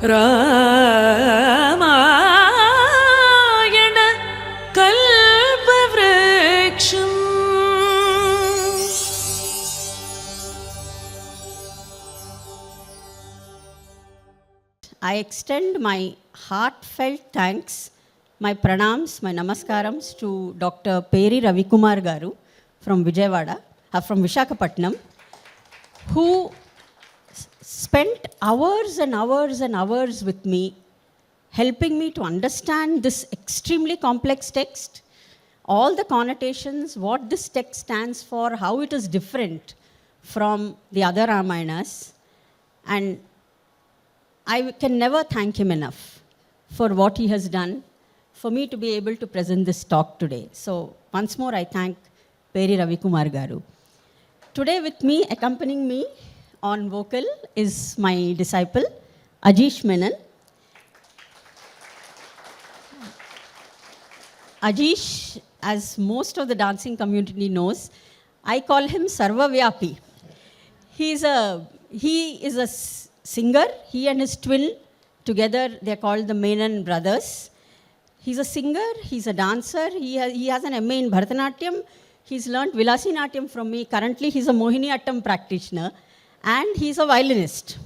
Ramayana Kalpavrksam. I extend my heartfelt thanks, my pranams, my namaskarams to Dr. Peri Ravikumar Garu from Vijayawada, from Visakhapatnam, who spent hours and hours and hours with me, helping me to understand this extremely complex text, all the connotations, what this text stands for, how it is different from the other Ramayanas. And I can never thank him enough for what he has done for me to be able to present this talk today. So once more, I thank Peri Ravikumar Garu. Today with me, accompanying me on vocal is my disciple, Ajish Menon. Ajish, as most of the dancing community knows, I call him Sarvavyapi. He is a singer. He and his twin, together they're called the Menon brothers. He's a singer, he's a dancer, he has an MA in Bharatanatyam. He's learned Vilasi Natyam from me. Currently, he's a Mohiniyattam practitioner. And he's a violinist.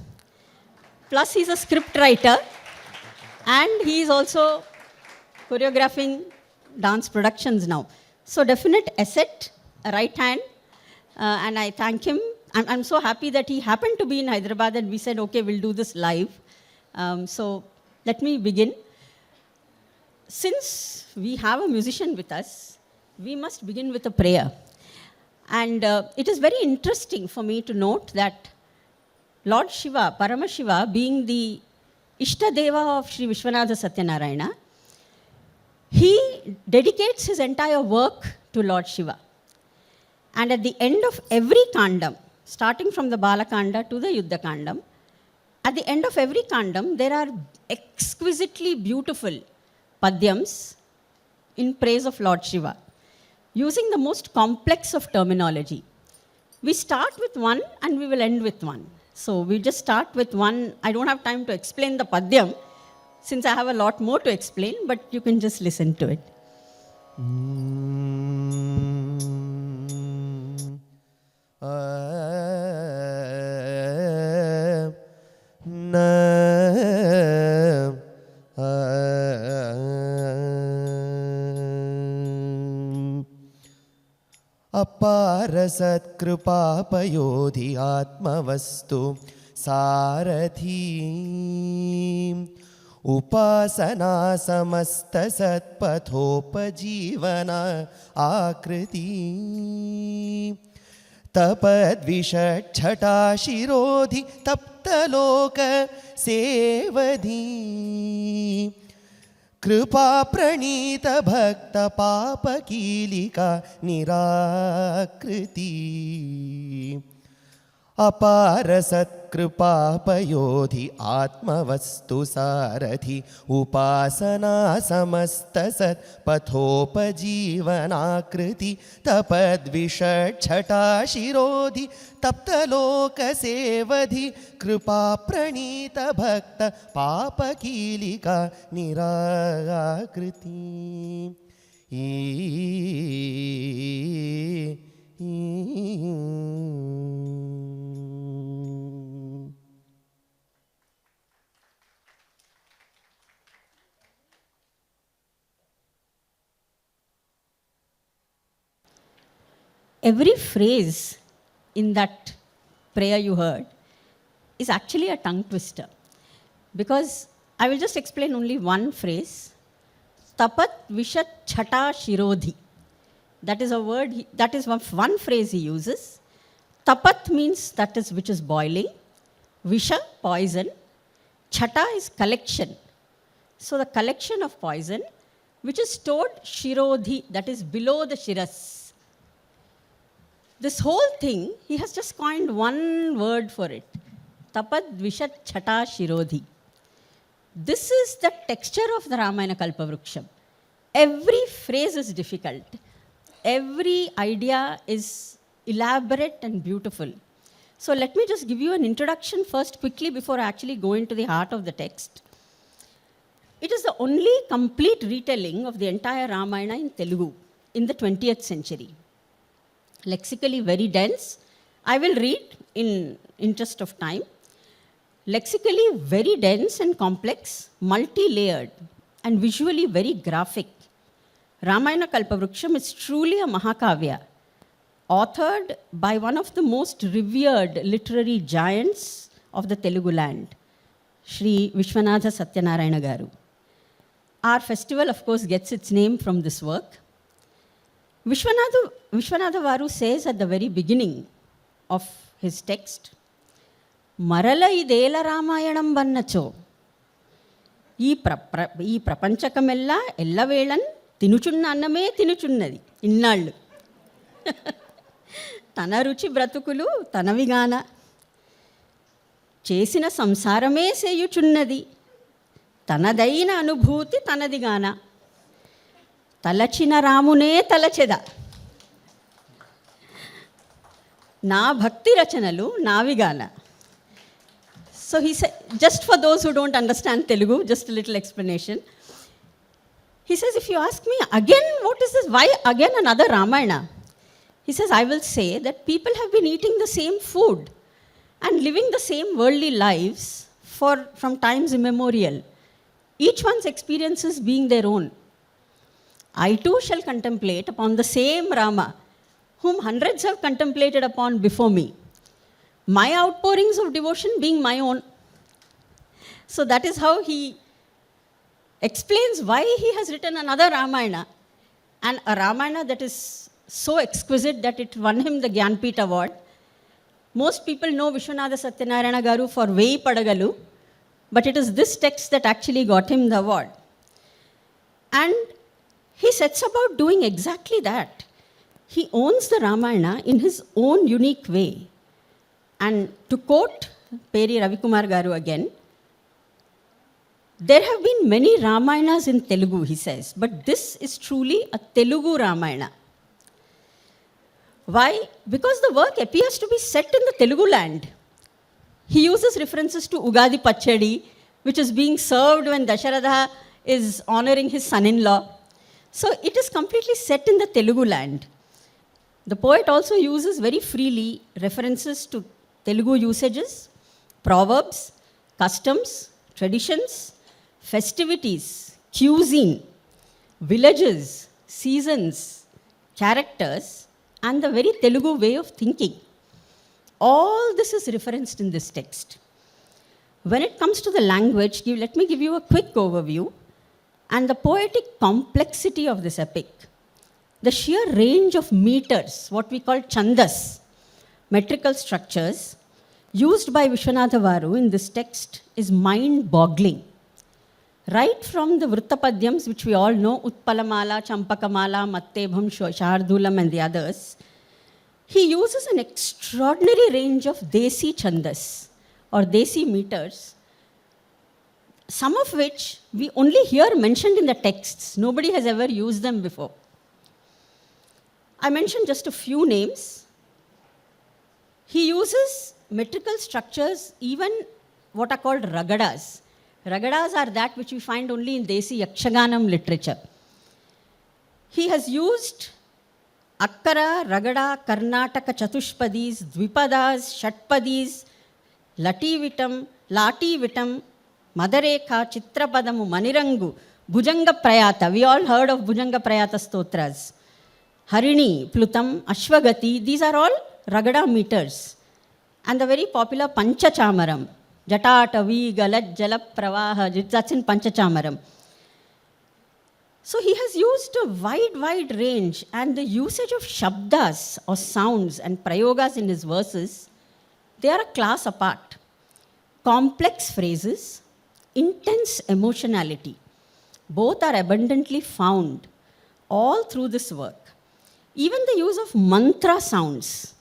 Plus, he's a script writer. And he's also choreographing dance productions now. So, definite asset, a right hand. And I thank him. I'm so happy that he happened to be in Hyderabad and we said, okay, we'll do this live. So, let me begin. Since we have a musician with us, we must begin with a prayer. And it is very interesting for me to note that Lord Shiva, Paramashiva, being the Ishtadeva of Sri Vishwanatha Satyanarayana, he dedicates his entire work to Lord Shiva. And at the end of every kandam, starting from the Balakanda to the Yuddhakandam, at the end of every kandam, there are exquisitely beautiful padyams in praise of Lord Shiva, using the most complex of terminology. We start with one and we will end with one. So we just start with one. I don't have time to explain the padyam, since I have a lot more to explain, but you can just listen to it. अपारसत्कृपापयोधि आत्मवस्तु सारथी उपासना समस्तसत्पथोपजीवना आकृति तपद्विषट्छटाशिरोधि तप्तलोक सेवधी कृपा प्रणीत भक्त पाप कीलिका निराकृति अपार सत्कृपापयोधि आत्मवस्तु सारथि उपासना समस्त सत्पथोपजीवनाकृति तपद्विषट्छटाशिरोधि तप्तलोक सेवधि कृपा प्रणीत भक्त पाप कीलिका निराकृति Every phrase in that prayer you heard is actually a tongue twister, because I will just explain only one phrase. Tapat vishat chata shirodhi. That is a word, that is one phrase he uses. Tapat means that is which is boiling. Visha, poison. Chata is collection. So the collection of poison, which is stored shirodhi, that is below the shiras. This whole thing, he has just coined one word for it. Tapat vishat chata shirodhi. This is the texture of the Ramayana Kalpavruksham. Every phrase is difficult. Every idea is elaborate and beautiful. So let me just give you an introduction first quickly before I actually go into the heart of the text. It is the only complete retelling of the entire Ramayana in Telugu in the 20th century. Lexically very dense. I will read in interest of time. Lexically very dense and complex, multi-layered, and visually very graphic. Ramayana Kalpavruksham is truly a Mahakavya, authored by one of the most revered literary giants of the Telugu land, Shri Vishwanatha Satyanarayana Garu. Our festival, of course, gets its name from this work. Vishwanatha Varu says at the very beginning of his text, Marala idela Ramayanam bannacho. ఈ ప్రపంచకమెల్లా ఎల్లవేళన్ తినుచున్న అన్నమే తినుచున్నది ఇన్నాళ్ళు. తన రుచి బ్రతుకులు తనవిగాన చేసిన సంసారమే సేయుచున్నది తనదైన అనుభూతి తనదిగాన తలచిన రామునే తలచెద నా భక్తి రచనలు నావిగాన. So he said, just for those who don't understand Telugu, just a little explanation. He says, if you ask me again, what is this? Why again another Ramayana? He says, I will say that people have been eating the same food and living the same worldly lives from times immemorial. Each one's experiences being their own. I too shall contemplate upon the same Rama, whom hundreds have contemplated upon before me. My outpourings of devotion being my own. So that is how he explains why he has written another Ramayana, and a Ramayana that is so exquisite that it won him the Gyanpith Award. Most people know Vishwanatha Satyanarayana Garu for Veyi Padagalu, but it is this text that actually got him the award. And he sets about doing exactly that. He owns the Ramayana in his own unique way. And to quote Peri Ravikumar Garu again, there have been many Ramayanas in Telugu, he says, but this is truly a Telugu Ramayana. Why? Because the work appears to be set in the Telugu land. He uses references to Ugadi Pachadi, which is being served when Dasharatha is honoring his son-in-law. So it is completely set in the Telugu land. The poet also uses very freely references to Telugu usages, proverbs, customs, traditions, festivities, cuisine, villages, seasons, characters, and the very Telugu way of thinking. All this is referenced in this text. When it comes to the language, let me give you a quick overview and the poetic complexity of this epic. The sheer range of meters, what we call chandas, metrical structures, used by Vishwanatha Varu in this text is mind-boggling. Right from the Vrittapadyams, which we all know, Utpalamala, Champakamala, Mattebham, Shardulam and the others, he uses an extraordinary range of Desi chandas or Desi meters, some of which we only hear mentioned in the texts. Nobody has ever used them before. I mentioned just a few names. He uses metrical structures, even what are called ragadas. Ragadas are that which we find only in Desi Yakshaganam literature. He has used Akkara, Ragada, Karnataka, Chatushpadis, Dvipadas, Shatpadis, Lativitam, Madarekha, Chitrapadamu, Manirangu, Bhujanga Prayata. We all heard of Bhujanga Prayata stotras. Harini, Plutam, Ashwagati, these are all Ragada meters. And the very popular Panchachamaram, Jatatavi, Galaj, Jala Pravaha, that's in Panchachamaram. So he has used a wide range, and the usage of shabdas or sounds and prayogas in his verses, they are a class apart. Complex phrases, intense emotionality, both are abundantly found all through this work. Even the use of mantra sounds,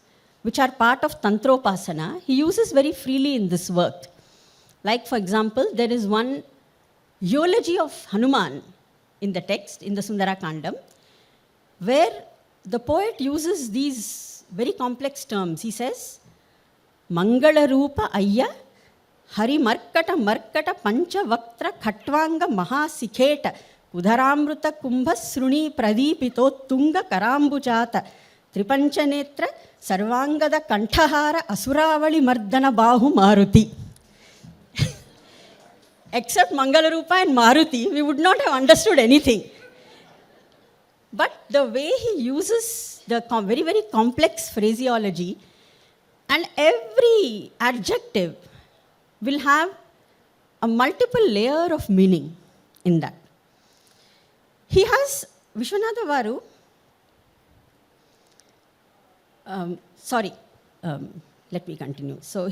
which are part of Tantropasana, he uses very freely in this work. Like, for example, there is one eulogy of Hanuman in the text, in the Sundarakanda, where the poet uses these very complex terms. He says, Mangalarupa Ayya Hari Markata Markata Panchavaktra Khatvanga Mahasikheta Udharamruta Kumbha Sruni Pradipito Tunga Karambujata Tripanchanetra Sarvangada Kantahara Asuravali Mardana Bahu Maruti. Except Mangalarupa and Maruti, we would not have understood anything. But the way he uses the very, very complex phraseology, and every adjective will have a multiple layer of meaning in that. He has, Vishwanatha Varu, let me continue. So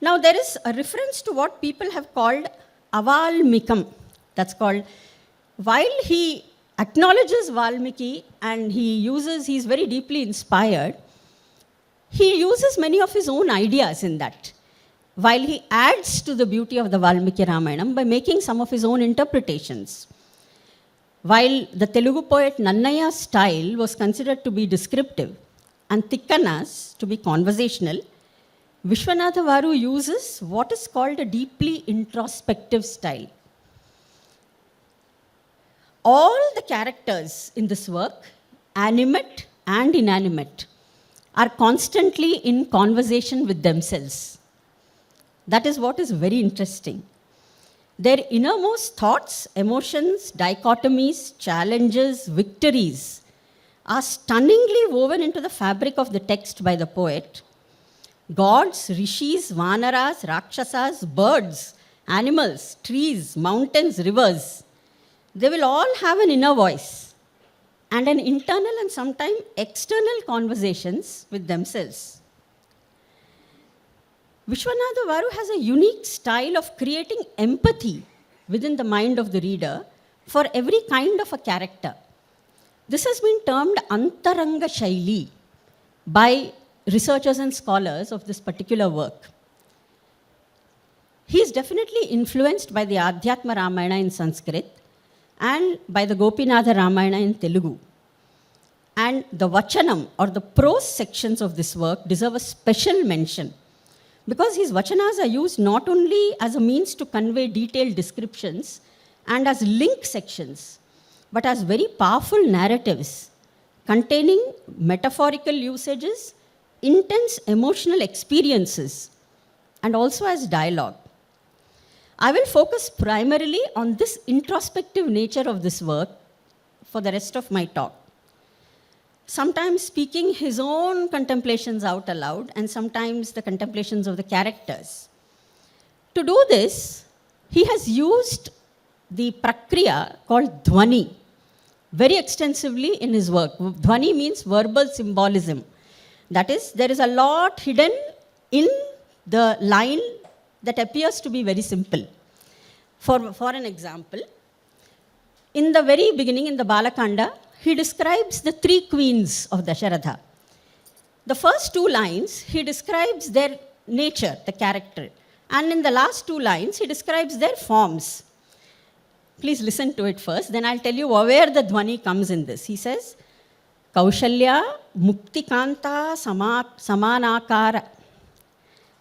now there is a reference to what people have called avalmikam. That's called, while he acknowledges Valmiki and he's very deeply inspired, he uses many of his own ideas in that, while he adds to the beauty of the Valmiki Ramayanam by making some of his own interpretations. While the Telugu poet Nannaya's style was considered to be descriptive and Tikkanas to be conversational, Vishwanatha Varu uses what is called a deeply introspective style. All the characters in this work, animate and inanimate, are constantly in conversation with themselves. That is what is very interesting. Their innermost thoughts, emotions, dichotomies, challenges, victories are stunningly woven into the fabric of the text by the poet. Gods, rishis, vanaras, rakshasas, birds, animals, trees, mountains, rivers, they will all have an inner voice and an internal and sometimes external conversations with themselves. Vishwanatha Varu has a unique style of creating empathy within the mind of the reader for every kind of a character. This has been termed Antaranga Shaili by researchers and scholars of this particular work. He is definitely influenced by the Adhyatma Ramayana in Sanskrit and by the Gopinatha Ramayana in Telugu. And the Vachanam or the prose sections of this work deserve a special mention, because his Vachanas are used not only as a means to convey detailed descriptions and as link sections, but as very powerful narratives containing metaphorical usages, intense emotional experiences, and also as dialogue. I will focus primarily on this introspective nature of this work for the rest of my talk. Sometimes speaking his own contemplations out aloud, and sometimes the contemplations of the characters. To do this, he has used the prakriya called dhvani very extensively in his work. Dhvani means verbal symbolism. That is, there is a lot hidden in the line that appears to be very simple. For an example, in the very beginning, in the Balakanda, he describes the three queens of Dasharatha. The first two lines, he describes their nature, the character. And in the last two lines, he describes their forms. Please listen to it first, then I'll tell you where the dhvani comes in this. He says, Kaushalya Muktikanta Samanakara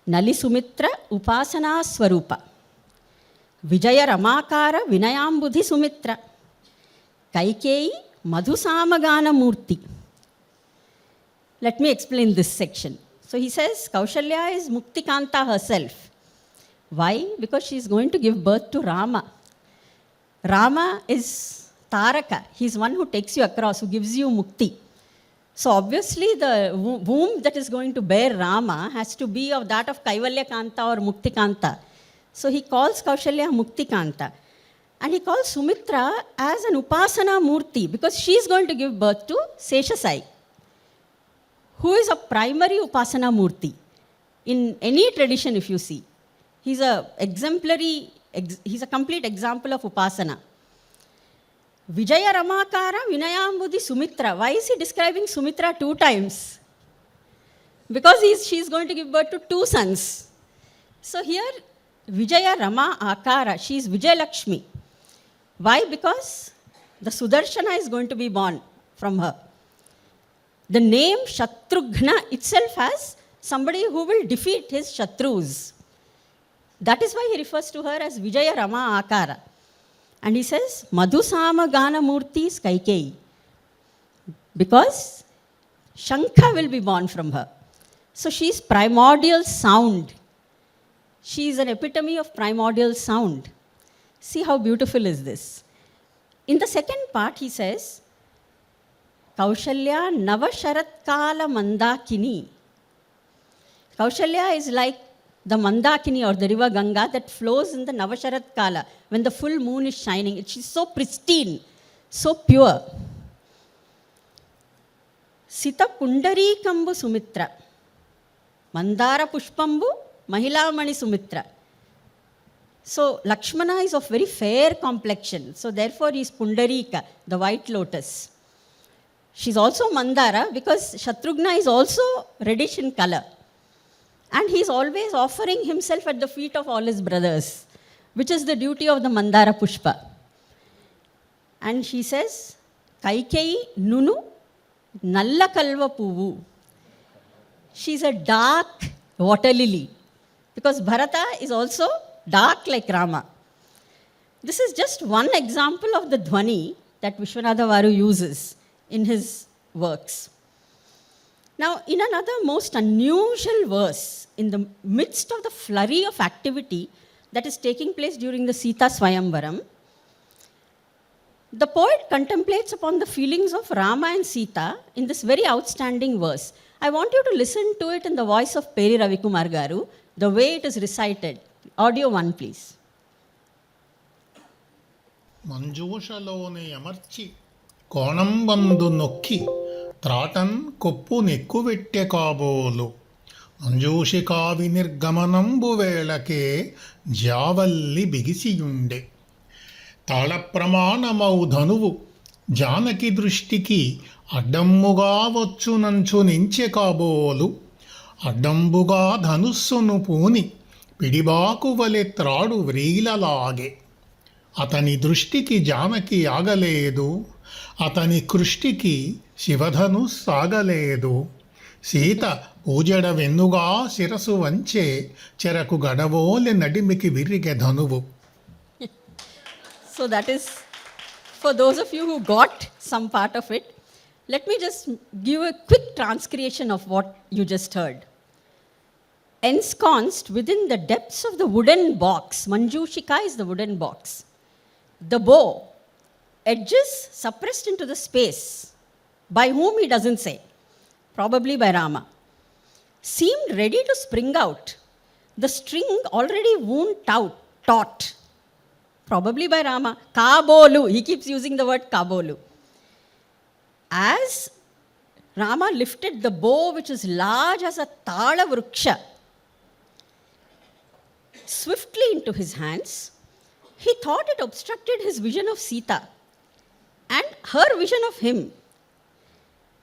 Nali Sumitra Upasana Swarupa Vijaya Ramakara Vinayambudhi Sumitra Kaikeyi Madhusamagana Murti. Let me explain this section. So he says Kaushalya is Muktikanta herself. Why? Because she is going to give birth to Rama. Rama is Taraka. He is one who takes you across, who gives you mukti. So obviously the womb that is going to bear Rama has to be of that of Kaivalya Kanta or Mukti Kanta. So he calls Kaushalya Mukti Kanta. And he calls Sumitra as an Upasana Murti, because she is going to give birth to Seshasai, who is a primary Upasana Murti. In any tradition, if you see, he's a complete example of Upasana. Vijaya Ramakara Vinayambudhi Sumitra. Why is he describing Sumitra two times? Because she is going to give birth to two sons. So here, Vijaya Rama Akara, she is Vijaya Lakshmi. Why? Because the Sudarshana is going to be born from her. The name Shatrughna itself has somebody who will defeat his Shatrus. That is why he refers to her as Vijaya Rama Akara. And he says, Madhusama Gana Murti is Kaikeyi. Because Shankha will be born from her. So she is primordial sound. She is an epitome of primordial sound. See how beautiful is this. In the second part, he says, Kaushalya Navasharatkala Mandakini. Kaushalya is like the Mandakini or the river Ganga that flows in the Navasharatkala when the full moon is shining. She's so pristine, so pure. Sita Pundari Kambu Sumitra. Mandara Pushpambu Mahila Mani Sumitra. So Lakshmana is of very fair complexion. So therefore he is Pundarika, the white lotus. She's also Mandara because Shatrughna is also reddish in color. And he is always offering himself at the feet of all his brothers, which is the duty of the Mandara Pushpa. And she says, Kaikeyi Nunu Nalla Kalva Puvu. She's a dark water lily because Bharata is also dark like Rama. This is just one example of the Dhwani that Vishwanatha Varu uses in his works. Now, in another most unusual verse, in the midst of the flurry of activity that is taking place during the Sita Swayamvaram, the poet contemplates upon the feelings of Rama and Sita in this very outstanding verse. I want you to listen to it in the voice of Peri Ravikumar Garu, the way it is recited. Audio 1, please. మంజూషలోని అమర్చి కోణంబందు నొక్కి త్రాటన్ కొప్పు నెక్కువెట్టె కాబోలు మంజూషికా వినిర్గమనంబు వేళకే జావల్లి బిగిసియుండె తాళప్రమాణమౌ ధనువు జానకి దృష్టికి అడ్డమ్ముగా వచ్చునంచు నించె కాబోలు అడ్డంబుగా ధనుస్సును పూని పిడిబాకు వలె త్రాడు వ్రీలలాగే అతని దృష్టికి జానకి ఆగలేదు అతని కృష్టికి శివధను సాగలేదు సీత పూజడ వెన్నుగా శిరసు వంచే చెరకు గడవోలె నడిమికి విరిగె ధనువు. So that is, for those of you who got some part of it, let me just give a quick transcription of what you just heard. Ensconced within the depths of the wooden box, Manjushika is the wooden box, the bow, edges suppressed into the space, by whom he doesn't say, probably by Rama, seemed ready to spring out, the string already wound taut, probably by Rama, Kabolu, he keeps using the word Kabolu. As Rama lifted the bow which is large as a Talacheda swiftly into his hands, he thought it obstructed his vision of Sita and her vision of him.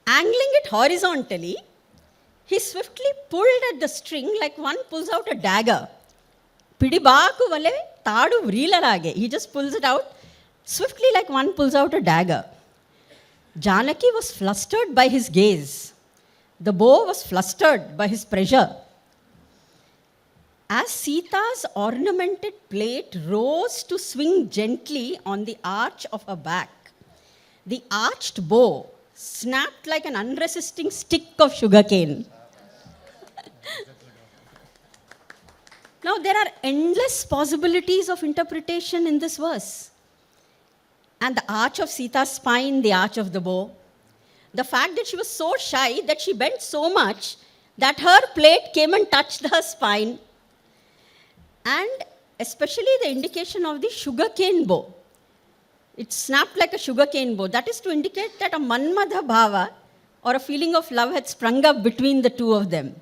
Angling it horizontally, he swiftly pulled at the string like one pulls out a dagger. Pidibaku vale taadu vreelalage. He just pulls it out swiftly like one pulls out a dagger. Janaki was flustered by his gaze. The bow was flustered by his pressure. As Sita's ornamented plate rose to swing gently on the arch of her back, the arched bow snapped like an unresisting stick of sugarcane. Now, there are endless possibilities of interpretation in this verse. And the arch of Sita's spine, the arch of the bow, the fact that she was so shy that she bent so much that her plate came and touched her spine, and especially the indication of the sugarcane bow. It snapped like a sugarcane bow. That is to indicate that a Manmadha Bhava or a feeling of love had sprung up between the two of them.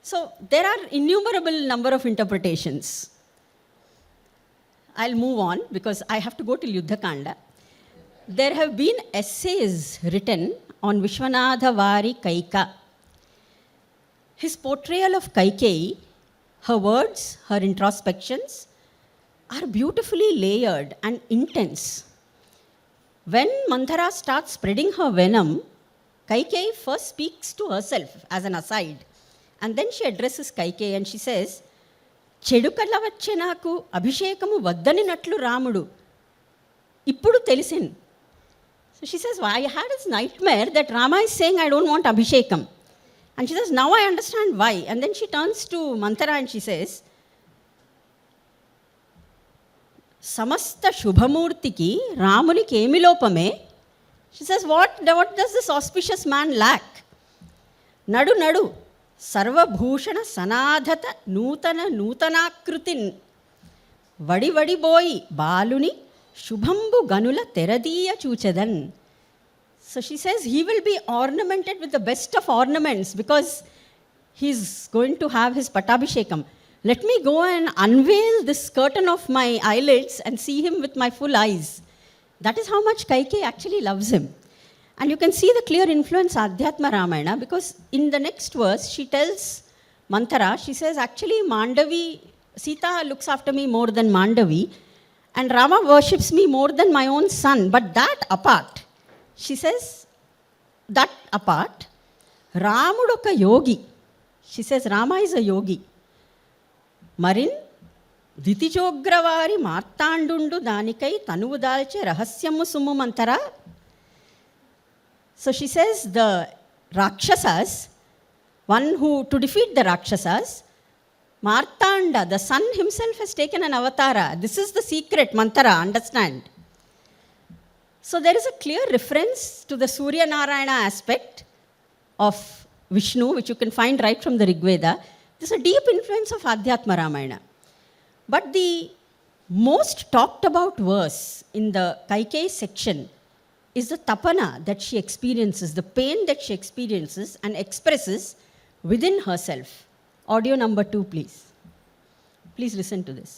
So there are innumerable number of interpretations. I'll move on because I have to go till Yuddhakanda. There have been essays written on Vishwanatha Vari Kaika. His portrayal of Kaikeyi, her words, her introspections, are beautifully layered and intense. When Manthara starts spreading her venom, Kaikeyi first speaks to herself as an aside, and then she addresses Kaikeyi and she says, చెడు కళ వచ్చే నాకు అభిషేకము వద్దనినట్లు రాముడు ఇప్పుడు తెలిసింది. So she says, well, I had this nightmare that Rama is saying, I don't want abhishekam. And she says, now I understand why. And then she turns to Manthara and she says, సమస్త శుభమూర్తికి రామునికి ఏమి లోపమే? She says, what does this auspicious man lack? నడు నడు సర్వభూషణ సనాధత నూతనాకృతిన్ వడివడిబోయి బాలుని శుభంబు గనుల తెరదీయ చూచెదన్. So she says he will be ornamented with the best of ornaments because he's going to have his Pattabhishekam. Let me go and unveil this curtain of my eyelids and see him with my full eyes. That is how much Kaikeyi actually loves him. And you can see the clear influence Adhyatma Ramayana, because in the next verse she tells Manthara, she says, actually Mandavi, Sita looks after me more than Mandavi, and Rama worships me more than my own son. But that apart, she says, that apart, Ramudoka yogi. She says Rama is a yogi. Marin దితిజోగ్రవారి మార్తాండుండు దానికై తనువు దాల్చే రహస్యము Summu మంతరా. So she says the Rakshasas, one who to defeat the Rakshasas, Martanda, the sun himself has taken an avatara. This is the secret, Mantara, understand. So there is a clear reference to the Surya Narayana aspect of Vishnu, which you can find right from the Rig Veda. There's a deep influence of Adhyatma Ramayana. But the most talked about verse in the Kaikeyi section is the tapana that she experiences, the pain that she experiences and expresses within herself. Audio number 2, please. Please listen to this.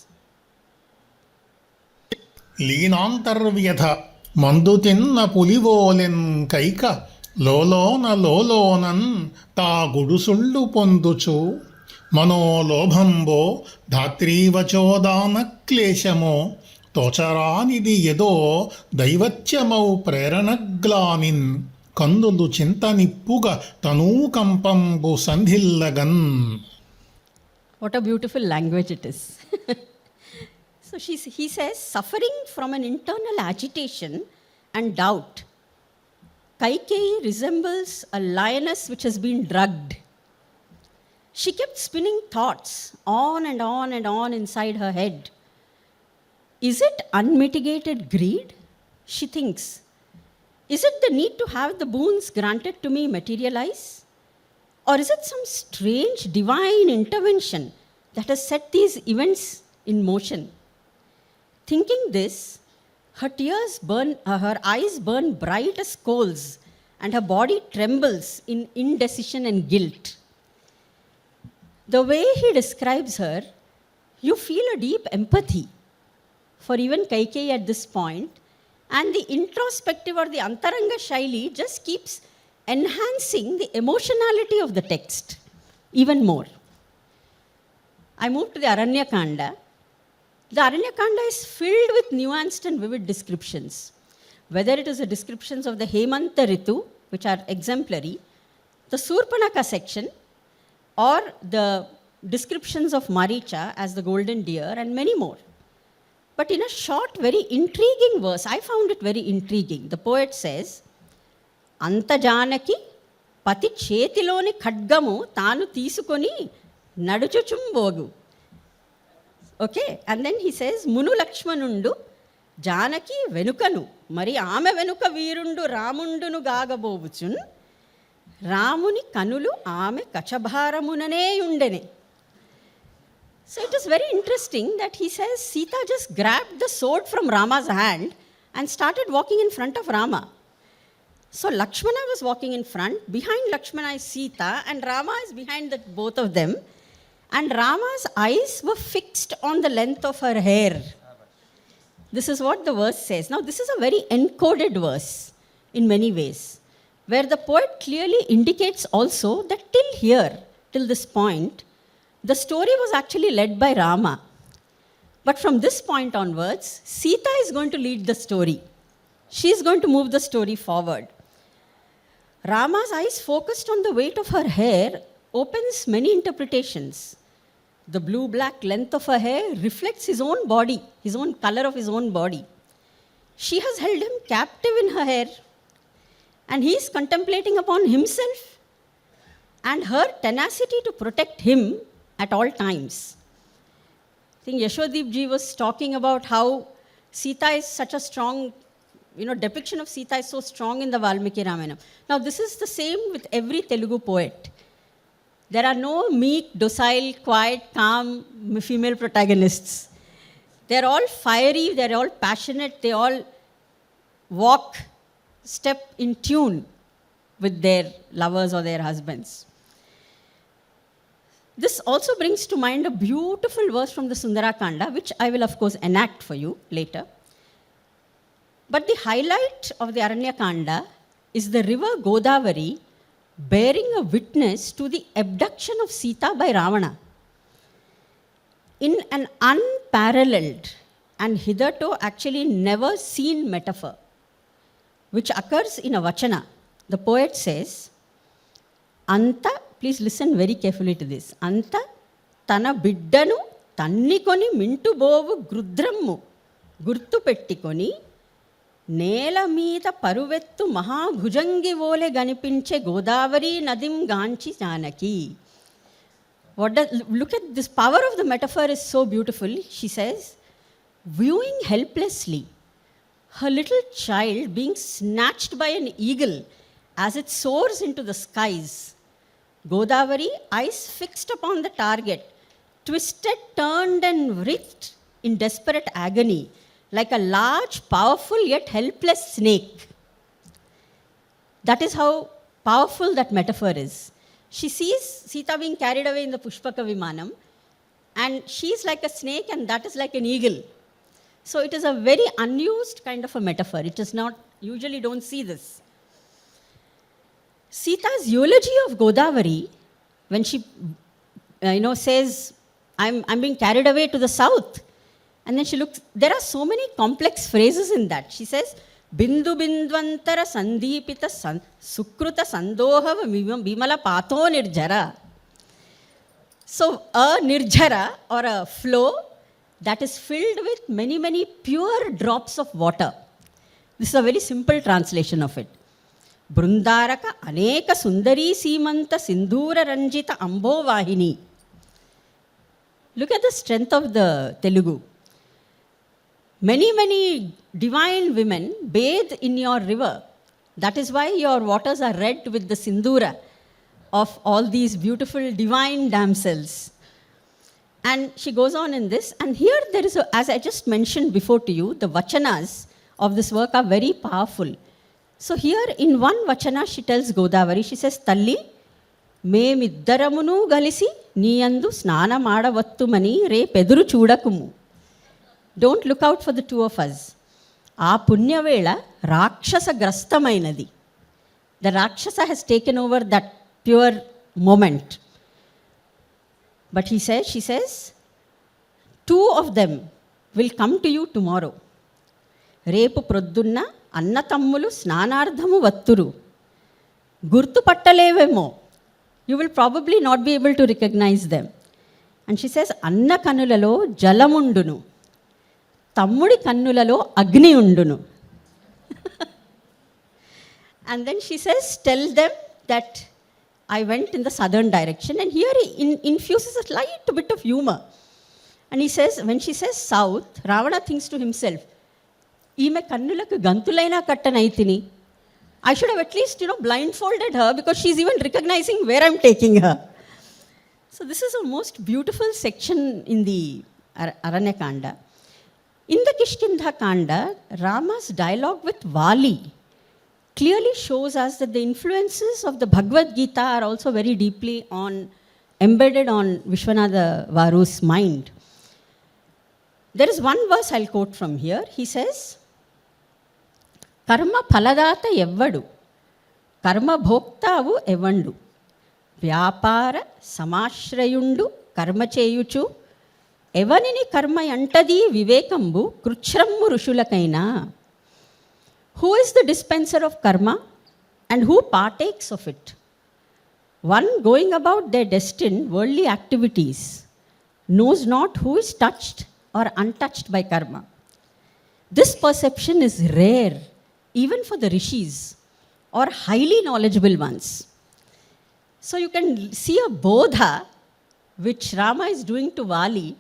లీనాంతర్వ్యథ మందు తిన్న పులివోలెన్ కైక లోలోనన్ తా గుడుసుళ్ళు పొందుచు మనోలోభంబో ధాత్రీవచోదాన క్లేశమో తోచరానిది ఏదో దైవత్యమౌ ప్రేరణగ్లానిన్ కందులు చింతనిప్పుగా తనూకంపంబు సంధిల్లగన్. What a beautiful language it is. So he says, suffering from an internal agitation and doubt, Kaikeyi resembles a lioness which has been drugged. She kept spinning thoughts on and on and on inside her head. Is it unmitigated greed? She thinks. Is it the need to have the boons granted to me materialize? Or is it some strange divine intervention that has set these events in motion? Thinking this, her eyes burn bright as coals and her body trembles in indecision and guilt. The way he describes her, you feel a deep empathy for even Kaikeyi at this point, and the introspective or the Antaranga Shaili just keeps enhancing the emotionality of the text even more. I move to the Aranyakanda. The Aranyakanda is filled with nuanced and vivid descriptions. Whether it is the descriptions of the Hemanta Ritu, which are exemplary, the Surpanaka section, or the descriptions of Maricha as the golden deer, and many more. But in a short, very intriguing verse, I found it very intriguing. The poet says, Anta Janaki pati chetiloni khadgamu tanu తీసుకొని నడుచుచుంబోగు. Okay, and then he says, Munu Lakshmanundu Janaki venukanu మరి ఆమె వెనుక వీరుండు రాముండును గాగబోవుచున్ రాముని కనులు ఆమె కచభారముననే ఉండెనే. So it is very interesting that he says Sita just grabbed the sword from Rama's hand and started walking in front of Rama. So Lakshmana was walking in front, behind Lakshmana is Sita, and Rama is behind both of them. And Rama's eyes were fixed on the length of her hair. This is what the verse says. Now this is a very encoded verse in many ways, where the poet clearly indicates also that till here, till this point, the story was actually led by Rama. But from this point onwards, Sita is going to lead the story. She is going to move the story forward. Rama's eyes focused on the weight of her hair opens many interpretations. The blue-black length of her hair reflects his own body, his own color of his own body. She has held him captive in her hair, and he is contemplating upon himself and her tenacity to protect him at all times. I think Yashodip ji was talking about how Sita is such a strong, depiction of Sita is so strong in the Valmiki Ramayana. Now, this is the same with every Telugu poet. There are no meek, docile, quiet, calm female protagonists. They're all fiery, they're all passionate, they all step in tune with their lovers or their husbands. This also brings to mind a beautiful verse from the Sundarakanda, which I will of course enact for you later. But the highlight of the Aranyakanda is the river Godavari bearing a witness to the abduction of Sita by Ravana. In an unparalleled and hitherto actually never seen metaphor, which occurs in a vachana. The poet says, Anta, please listen very carefully to this. Anta tana biddanu tannikoni mintu bovu grudrammu gurtu pettikoni నేల మీద పరువెత్తు మహాభుజంగి ఓలె గనిపించే Godavari నదిం గాంచి Janaki. Look at this power of the metaphor is so beautiful. She says, viewing helplessly her little child being snatched by an eagle as it soars into the skies. Godavari, eyes fixed upon the target, twisted, turned and writhed in desperate agony, like a large, powerful yet helpless snake. That is how powerful that metaphor is. She sees Sita being carried away in the Pushpaka Vimanam, and she's like a snake and that is like an eagle. So it is a very unused kind of a metaphor. It is not, usually don't see this. Sita's eulogy of Godavari, when she says, I'm being carried away to the south. And then she looks, there are so many complex phrases in that. She says, Bindu Bindvantara Sandipita Sukruta Sandohava Bimala Pato Nirjara. So a Nirjara or a flow that is filled with many, many pure drops of water. This is a very simple translation of it. Brundaraka Aneka Sundari Simanta Sindhura Ranjita Ambo Vahini. Look at the strength of the Telugu. Many, many divine women bathe in your river. That is why your waters are red with the sindura of all these beautiful divine damsels. And she goes on in this. And here there is, as I just mentioned before to you, the vachanas of this work are very powerful. So here in one vachana she tells Godavari, she says, Talli, మేమిద్దరమును గలిసి నీయందు స్నానమాడవత్తుమని రేపెదురు చూడకుము. Don't look out for the two of us. ఆ పుణ్యవేళ రాక్షసగ్రస్తమైనది. The Rakshasa has taken over that pure moment. But she says, two of them will come to you tomorrow. రేపు ప్రొద్దున్న అన్నతమ్ములు స్నానార్థము వత్తురు. గుర్తుపట్టలేవేమో. You will probably not be able to recognize them. And she says, అన్న కనులలో జలముండును, తమ్ముడి కన్నులలో అగ్ని ఉండును. And then she says, tell them that I went in the southern direction. And here he infuses a slight bit of humor. And he says, when she says south, Ravana thinks to himself, ఈమె కన్నులకు గంతులైనా కట్టనైతిని. I should have at least, blindfolded her because she's even recognizing where I'm taking her. So this is a most beautiful section in the Aranyakanda. In the Kishkindha Kanda, Rama's dialogue with Vali clearly shows us that the influences of the Bhagavad Gita are also very deeply embedded on Vishwanatha Varu's mind. There is one verse I'll quote from here. He says, కర్మ ఫలదాత ఎవ్వడు, కర్మ భోక్తావు ఎవండు, వ్యాపార సమాశ్రయుండు కర్మ చేయుచు, ఎవనిని కర్మ ఎంటది వివేకంబు కృచ్ఛ్రమ్ము ఋషులకైనా. Who is the dispenser of karma? and who partakes of it. One going about their destined worldly activities knows not who is touched or untouched by karma. This perception is rare even for the rishis or highly knowledgeable ones. So you can see a bodha which Rama is doing to Vali,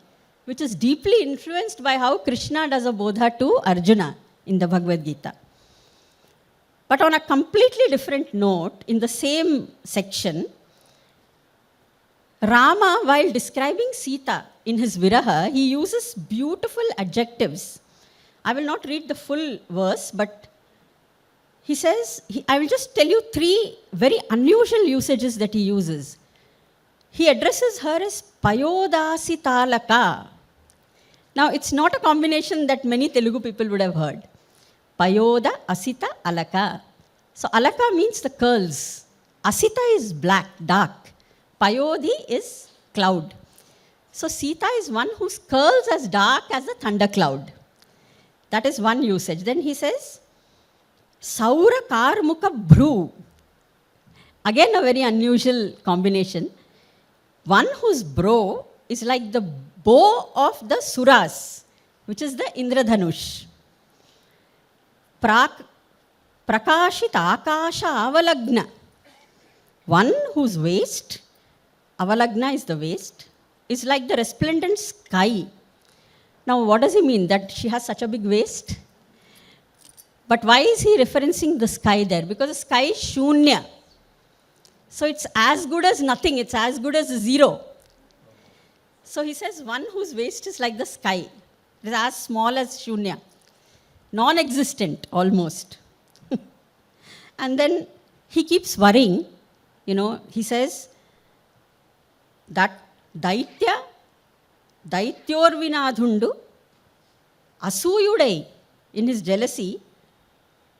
which is deeply influenced by how Krishna does a bodha to Arjuna in the Bhagavad Gita. But on a completely different note, in the same section, Rama, while describing Sita in his Viraha, he uses beautiful adjectives. I will not read the full verse, but he says, I will just tell you 3 very unusual usages that he uses. He addresses her as Payodasi Talaka. Now, it's not a combination that many Telugu people would have heard. Payoda, Asita, Alaka. So, Alaka means the curls. Asita is black, dark. Payodi is cloud. So, Sita is one whose curls as dark as a thundercloud. That is one usage. Then he says, Saura Karmuka Bhru. Again, a very unusual combination. One whose brow is like the bow of the Suras, which is the Indradhanush. Prakashit Akasha Avalagna. One whose waist, Avalagna is the waist, is like the resplendent sky. Now, what does he mean? That she has such a big waist? But why is he referencing the sky there? Because the sky is shunya. So it's as good as nothing. It's as good as zero. So he says one whose waist is like the sky. It is as small as shunya. Non-existent almost. And then he keeps worrying. He says that Daityorvinadhundu Asuyudai in his jealousy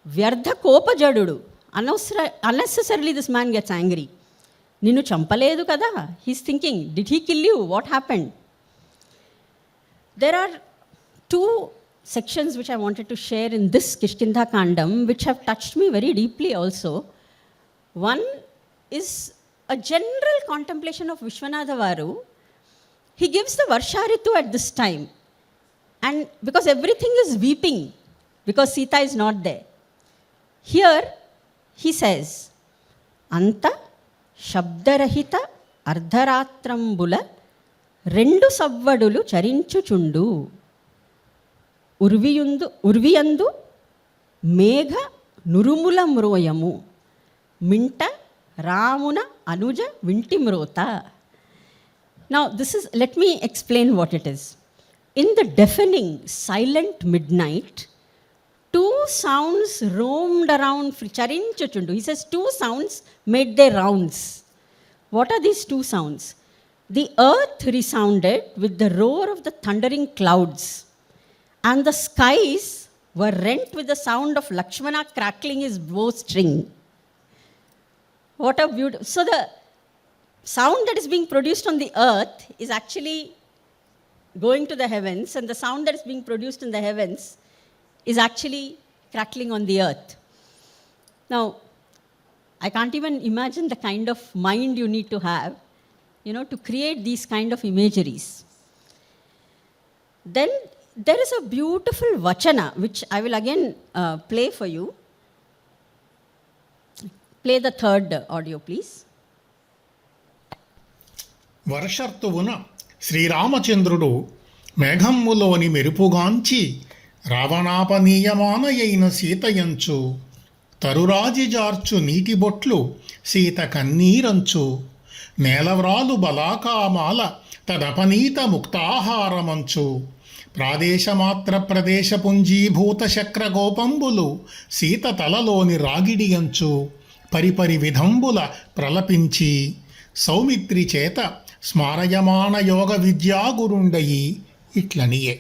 Vyardha Kopajadudu. Unnecessarily this man gets angry. Ninu champaledu kada. He's thinking, did he kill you? What happened? There are 2 sections which I wanted to share in this Kishkindha Kandam, which have touched me very deeply also. One is a general contemplation of Vishwanatha Varu. He gives the Varsha Ritu at this time. And because everything is weeping, because Sita is not there. Here, he says, Anta Shabdarahita Ardharatrambula Rendu Savvadulu Charinchuchundu Urviyandu Megha Nurumula Mroyamu Minta Ramuna Anuja Vintimrota. Now, let me explain what it is. In the deafening, silent midnight, 2 sounds roamed around Charinchuchundu. He says 2 sounds made their rounds. What are these 2 sounds? The earth resounded with the roar of the thundering clouds, and the skies were rent with the sound of Lakshmana crackling his bowstring. What a beautiful. So the sound that is being produced on the earth is actually going to the heavens, and the sound that is being produced in the heavens is actually crackling on the earth. Now, I can't even imagine the kind of mind you need to have, to create these kind of imageries. Then there is a beautiful vachana, which I will again play for you. Play the 3rd audio, please. వర్షర్తువున శ్రీరామచంద్రుడు మేఘమ్ములోని మెరుపుగాంచి రావణాపనీయమానయైన సీతయంచు తరురాజిజార్చు నీటిబొట్లు సీత కన్నీరంచు నేలవ్రాలు బలాకామాల తదపనీత ముక్తాహారమంచు ప్రాదేశమాత్ర ప్రదేశపుంజీభూత శక్రగోపంబులు సీత తలలోని రాగిడియంచు పరిపరి విధంబుల ప్రలపించి సౌమిత్రి చేత స్మారయమాన యోగ విద్యాగురుండయి ఇట్లనియే.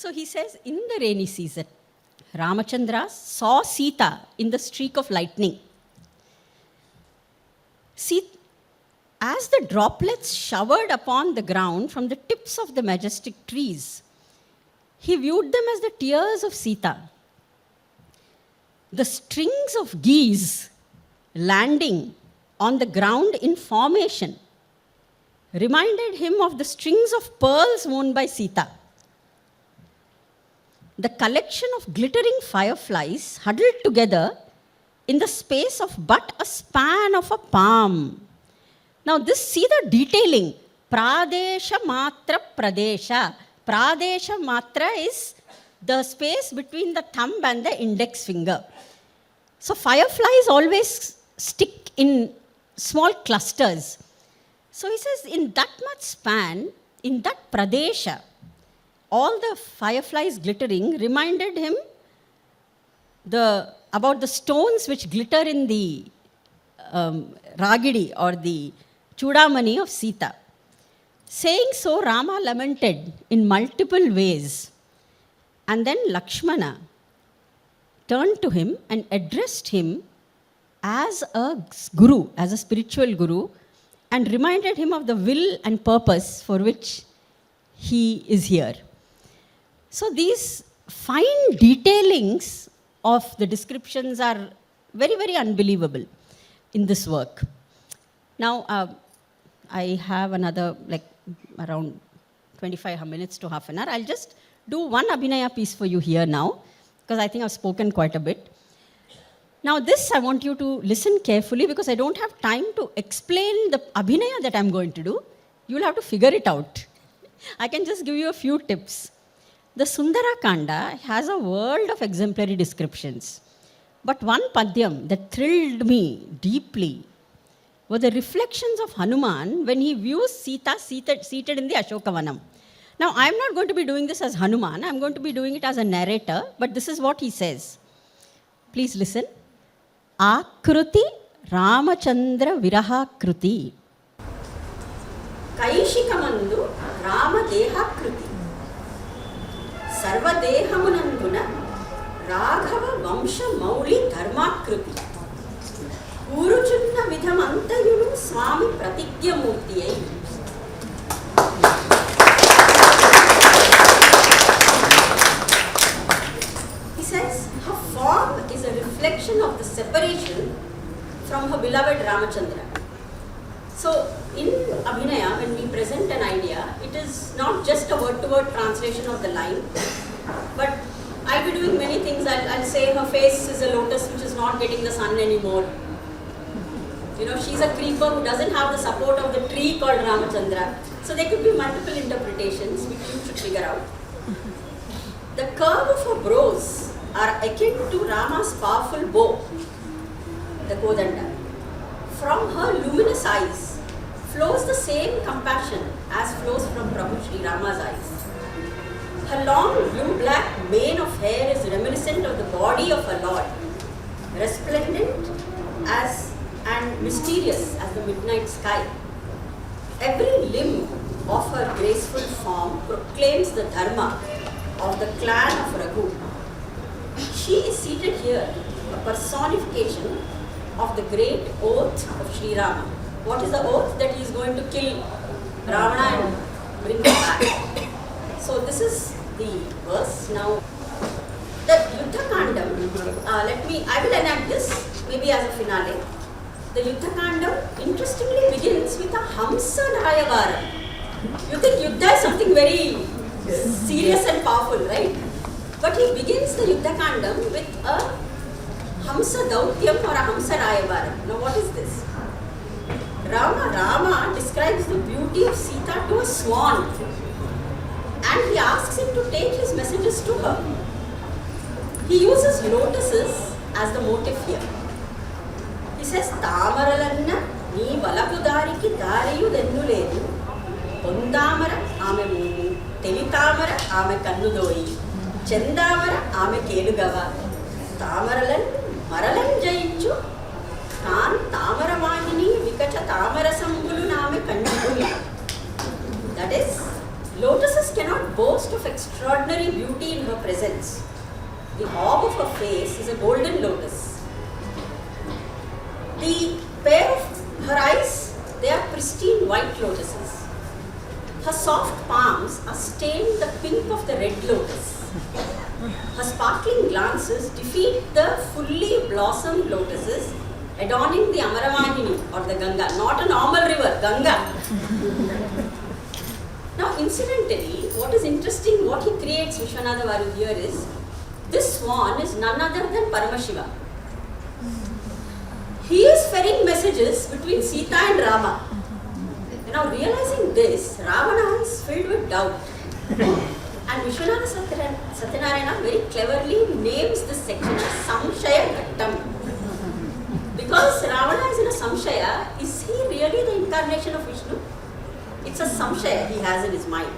So he says, in the rainy season, Ramachandra saw Sita in the streak of lightning. As the droplets showered upon the ground from the tips of the majestic trees, he viewed them as the tears of Sita. the strings of geese landing on the ground in formation reminded him of the strings of pearls worn by Sita. The collection of glittering fireflies huddled together in the space of but a span of a palm. Now see the detailing. Pradesha matra pradesha. Pradesha matra is the space between the thumb and the index finger. So fireflies always stick in small clusters. So he says in that much span, in that pradesha, all the fireflies glittering reminded him about the stones which glitter in the Ragidi or the Chudamani of Sita. Saying so, Rama lamented in multiple ways. And then Lakshmana turned to him and addressed him as a guru, as a spiritual guru, and reminded him of the will and purpose for which he is here. So these fine detailings of the descriptions are very, very unbelievable in this work. Now, I have another, around 25 minutes to half an hour. I'll just do one Abhinaya piece for you here now, because I think I've spoken quite a bit. Now this I want you to listen carefully, because I don't have time to explain the Abhinaya that I'm going to do. You'll have to figure it out. I can just give you a few tips. The Sundarakanda has a world of exemplary descriptions. But one padyam that thrilled me deeply were the reflections of Hanuman when he views Sita seated in the Ashokavanam. Now, I'm not going to be doing this as Hanuman. I'm going to be doing it as a narrator. But this is what he says. Please listen. Akruti Ramachandra Virahakruti. Kaishikamandu Rama Dehakruti. Sarva Dehamunanduna Raghava Vamsha Mauli Dharmakruti. Kuruchunna Vidhamantayunu Swami Pratigya Murtiyai. He says her form is a reflection of the separation from her beloved Ramachandra. So in Abhinaya, when we present an idea, it is not just a word-to-word translation of the line, but I'll be doing many things. I'll say her face is a lotus which is not getting the sun anymore. You know, she's a creeper who doesn't have the support of the tree called Ramachandra. So there could be multiple interpretations which you should figure out. The curve of her brows are akin to Rama's powerful bow, the Kodanda. From her luminous eyes flows the same compassion as flows from Prabhu Sri Rama's eyes. Her long blue-black mane of hair is reminiscent of the body of her Lord, resplendent and mysterious as the midnight sky. Every limb of her graceful form proclaims the dharma of the clan of Raghu. She is seated here, a personification of the great oath of Sri Rama. What is the oath? That he is going to kill Ravana and bring him back. So this is the verse. Now, the Yuddhakanda, I will enact this maybe as a finale. The Yuddhakanda interestingly begins with a Hamsa Nayavara. You think Yuddha is something very serious and powerful, right? But he begins the Yuddhakanda with a Hamsa Dautyam or a Hamsa Nayavara. Now what is this? Rama describes the beauty of Sita to a swan, and he asks him to take his messages to her. He uses lotuses as the motif here. He says, Tamaralanna nee valapudariki dariyudennu ledu, Pondamara ame moomu, Telitamara ame kannudoyi, Chendamara ame kelugava, Tamaralan maralan jayichu, Tan Tamaravahini Vikacha Tamarasambulu name kannudoi. That is, lotuses cannot boast of extraordinary beauty in her presence. The orb of her face is a golden lotus. The pair of her eyes, they are pristine white lotuses. Her soft palms are stained the pink of the red lotus. Her sparkling glances defeat the fully blossomed lotuses adorning the Amaravahini or the Ganga, not a normal river, Ganga. Now, incidentally, what is interesting, what he creates, Vishwanatha Varu, here is, this swan is none other than Paramashiva. He is ferrying messages between Sita and Rama. Now, realizing this, Ravana is filled with doubt. And Vishwanatha Satyanarayana very cleverly names this section as Samshaya Ghattam. Because Ravana is in a Samshaya, is he really the incarnation of Vishnu? It's a Samshaya he has in his mind.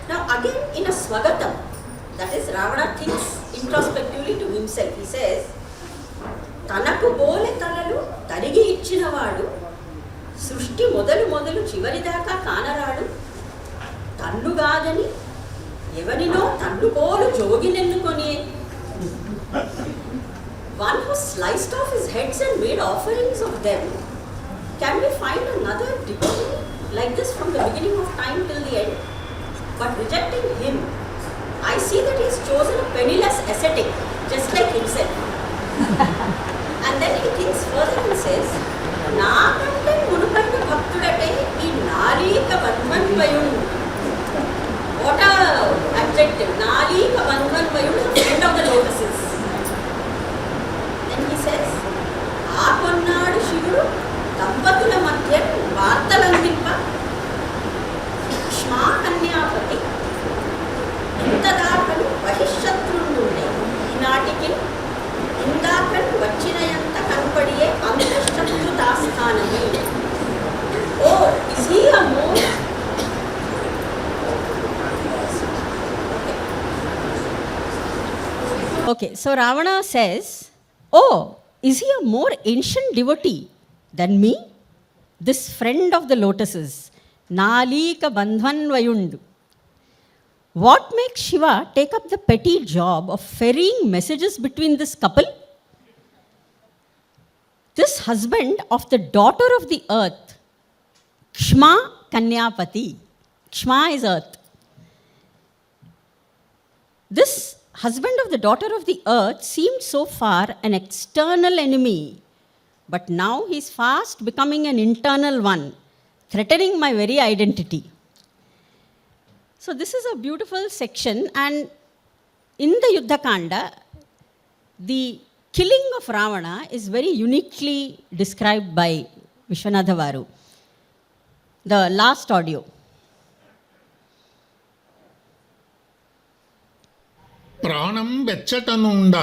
Now again in a Swagatam, that is Ravana thinks introspectively to himself. He says, Tanaku bole talalu tarigi ichinavadu, Srushti modalu chivaridaka kanaradu, Tannu gadani, evanino tannu polu joginennukoni. One who sliced off his heads and made offerings of them. Can we find another devotee like this from the beginning of time till the end? But rejecting him, I see that he has chosen a penniless ascetic, just like himself. And then he thinks further and says, Naakante munukante bhaktudate ee nalika bandhanvayum. What a adjective! Nalika bandhanvayum is the friend of the lotuses. Then he says, Aaponnadu Shivudu దంపతుల మధ్య వార్తలందింప క్ష్మా కన్యాపతి ఇంతదాకను బహిష్శత్రుండుండే ఈనాటికి ఇందాకను వచ్చినయంత కనపడియే అంతఃశత్రుతాస్థానమే. Oh is he a more Okay, so Ravana says, oh, is he a more ancient devotee than me? This friend of the lotuses, Nalika Bandhanvayundu. What makes Shiva take up the petty job of ferrying messages between this couple? This husband of the daughter of the earth, Kshma Kanyapati. Kshma is earth. This husband of the daughter of the earth seemed so far an external enemy, but now he is fast becoming an internal one, threatening my very identity. So this is a beautiful section, and in the Yuddhakanda, the killing of Ravana is very uniquely described by Vishwanatha Varu. The last audio. ప్రాణం వెచ్చటనుండ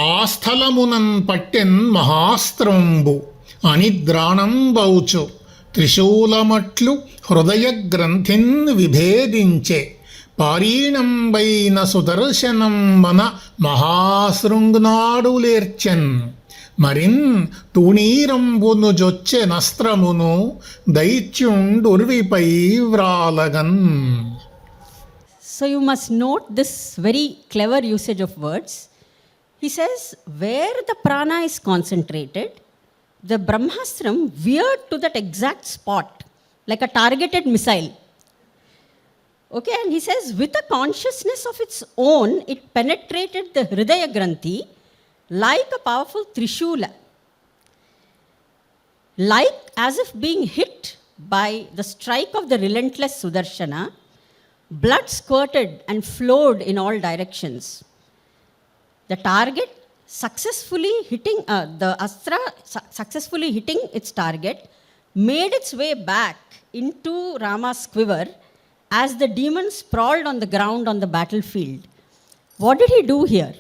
ఆస్థలమునన్ పట్టెన్ మహాస్త్రంబు అనిద్రాణంబౌచు త్రిశూలమట్లు హృదయ గ్రంథిన్ విభేదించే పారీణంబైన సుదర్శనం మన మహాశృంగ్నాడులేర్చెన్ మరిన్ తూణీరంబును జొచ్చె నస్త్రమును దైత్యుండుర్విపై వ్రాలగన్. So you must note this very clever usage of words. He says, where the prana is concentrated, the Brahmastram veered to that exact spot, like a targeted missile. Okay, and he says, with a consciousness of its own, it penetrated the Hridaya Granthi like a powerful Trishula. Like as if being hit by the strike of the relentless Sudarshana, blood squirted and flowed in all directions. The target successfully hitting, the astra successfully hitting its target, made its way back into Rama's quiver as the demon sprawled on the ground on the battlefield. What did he do here?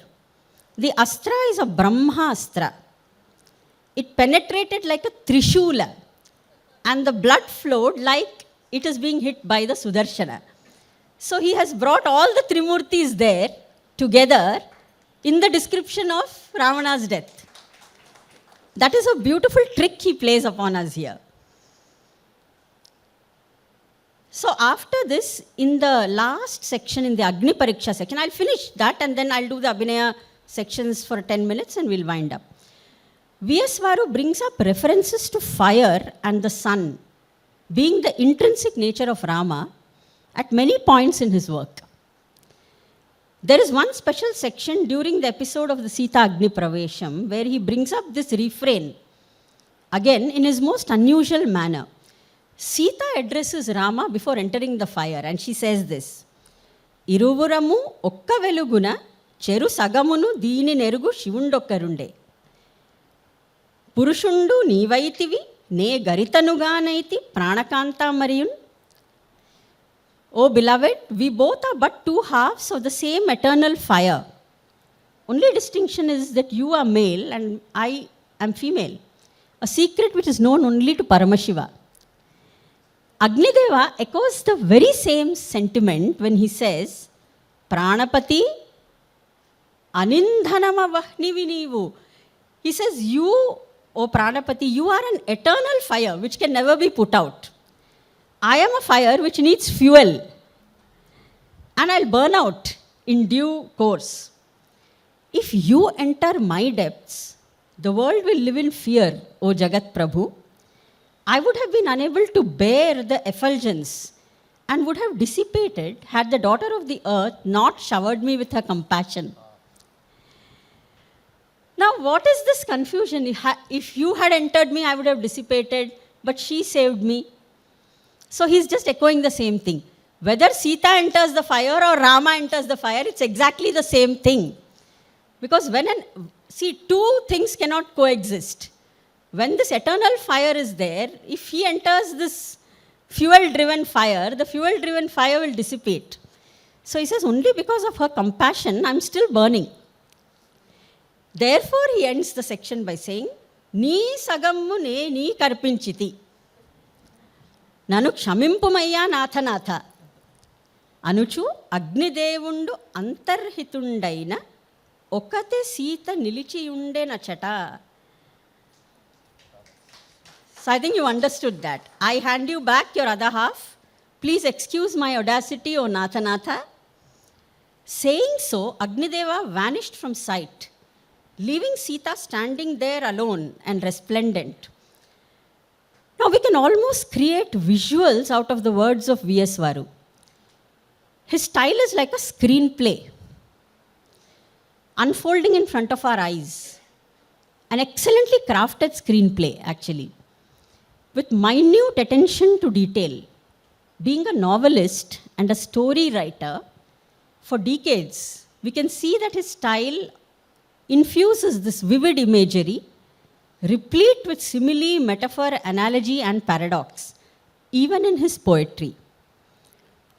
The astra is a Brahma astra. It penetrated like a Trishula, and the blood flowed like it is being hit by the Sudarshana. So he has brought all the Trimurtis there together in the description of Ravana's death. That is a beautiful trick he plays upon us here. So after this, in the last section, in the Agni Pariksha section, I'll finish that and then I'll do the Abhinaya sections for 10 minutes and we'll wind up. V.S. Varu brings up references to fire and the sun being the intrinsic nature of Rama at many points in his work. There is one special section during the episode of the Sita Agni Pravesham where he brings up this refrain, again in his most unusual manner. Sita addresses Rama before entering the fire and she says this, Iruvuramu okka veluguna cheru sagamunu deeni nerugu shivundokkarunde. Purushundu neevaitivi ne garitanugaanaiti pranakanta mariyun. Oh beloved, we both are but two halves of the same eternal fire. Only distinction is that you are male and I am female. A secret which is known only to Paramashiva. Agnideva echoes the very same sentiment when he says, Pranapati anindhanamavahnivi neevu. He says, you, O Pranapati, you are an eternal fire which can never be put out. I am a fire which needs fuel and I'll burn out in due course. If you enter my depths, the world will live in fear, O Jagat Prabhu. I would have been unable to bear the effulgence and would have dissipated had the daughter of the earth not showered me with her compassion. Now, what is this confusion? If you had entered me, I would have dissipated, but she saved me. So he's just echoing the same thing. Whether Sita enters the fire or Rama enters the fire, it's exactly the same thing. Because two things cannot coexist. When this eternal fire is there, if he enters this fuel-driven fire, the fuel-driven fire will dissipate. So he says, only because of her compassion, I'm still burning. Therefore, he ends the section by saying, Nee sagammu ne nee karpinchiti. Nanu kshamimpumayya natha natha. Anuchu Agnidevundu antarhitundaina okate Sita nilichiyundena chata. So I think you understood that. I hand you back your other half. Please excuse my audacity, O Natha Natha. Saying so, Agnideva vanished from sight, leaving Sita standing there alone and resplendent. Now we can almost create visuals out of the words of V.S. Varu. His style is like a screenplay, unfolding in front of our eyes. An excellently crafted screenplay, actually, with minute attention to detail. Being a novelist and a story writer for decades, we can see that his style infuses this vivid imagery, replete with simile, metaphor, analogy, and paradox, even in his poetry.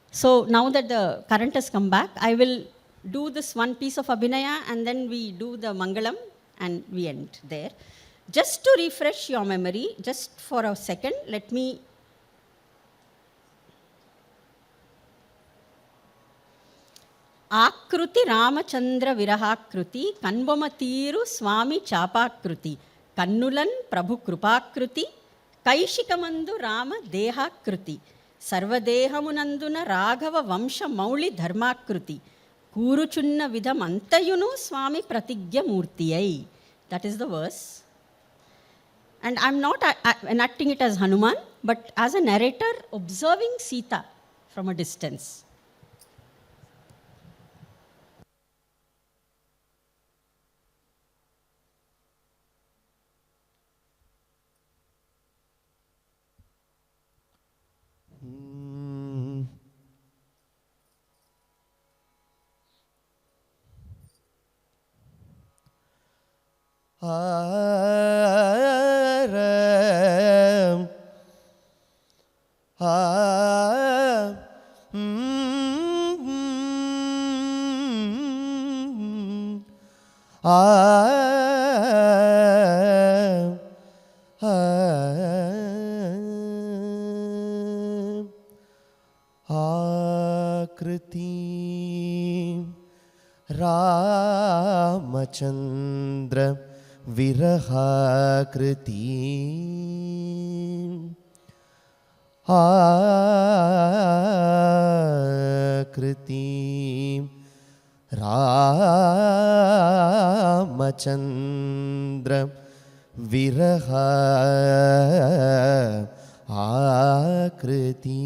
So now that the current has come back, I will do this one piece of Abhinaya and then we do the Mangalam and we end there. Just to refresh your memory, just for a second, let me Akruti Ramachandra Virahakruti, Kanbomatiru Swami Chapakruti, Kannulan Prabhu Krupakruti, Kaishikamandu Rama Dehakruti, Sarvadehamunanduna Raghava Vamsha Mauli Dharmakruti, Kuruchunna Vidham Antayunu Swami Pratigya Murtiyai. That is the verse. And I'm not enacting it as Hanuman, but as a narrator observing Sita from a distance. Ramachandra Virahakriti Akriti Ramachandra Viraha Akriti